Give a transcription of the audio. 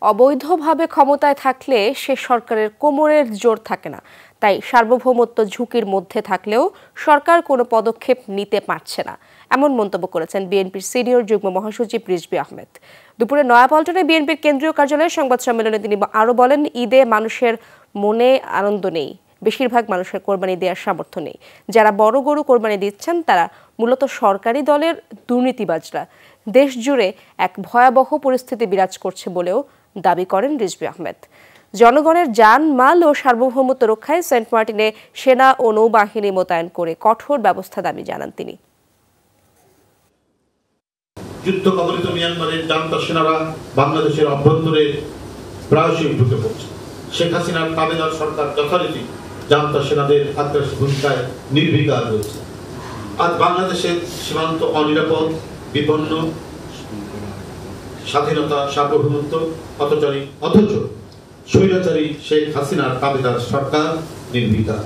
অবৈধভাবে ক্ষমতায় থাকলে সে সরকারের কোমরের জোর থাকে না। তাই সার্বভৌমত্ব ঝুঁকির মধ্যে থাকলেও সরকার কোনো পদক্ষেপ নিতে পারছে না, এমন মন্তব্য করেছেন বিএনপির সিনিয়র যুগ্ম মহাসচিব রিজভী আহমেদ। দুপুরে নয়াপল্টনে বিএনপির কেন্দ্রীয় কার্যালয়ে সংবাদ সম্মেলনে তিনি আরও বলেন, ঈদে মানুষের মনে আনন্দ নেই, বেশিরভাগ মানুষের কোরবানি দেওয়ার সামর্থ্য নেই। যারা বড় গরু কোরবানি দিচ্ছেন তারা মূলত সরকারি দলের দুর্নীতিবাজরা। দেশ জুড়ে এক ভয়াবহ পরিস্থিতি বিরাজ করছে বলেও দাবি করেন রিজভী আহমেদ। জনগণের জান মাল ও সার্বভৌমত্ব রক্ষায় সেন্ট মার্টিনে সেনা ও নৌবাহিনী মোতায়েন করে কঠোর ব্যবস্থা দাবি জানান তিনি। যুদ্ধ কবলিত মিয়ানমারের জান্তা সেনারা বাংলাদেশের অভ্যন্তরে প্রায়শই ঢুকে পড়ছে। শেখ হাসিনার তাবেদার সরকার যথারীতি জান্তা সেনাদের আগ্রাসী ভূমিকায় নির্বিকার রয়েছে। আজ বাংলাদেশের সীমান্ত অনিরাপদ, বিপন্ন, স্বাধীনতা সার্বভৌমত্ব অথচ স্বৈরাচারী শেখ হাসিনার তাবেদার সরকার নির্বিকার।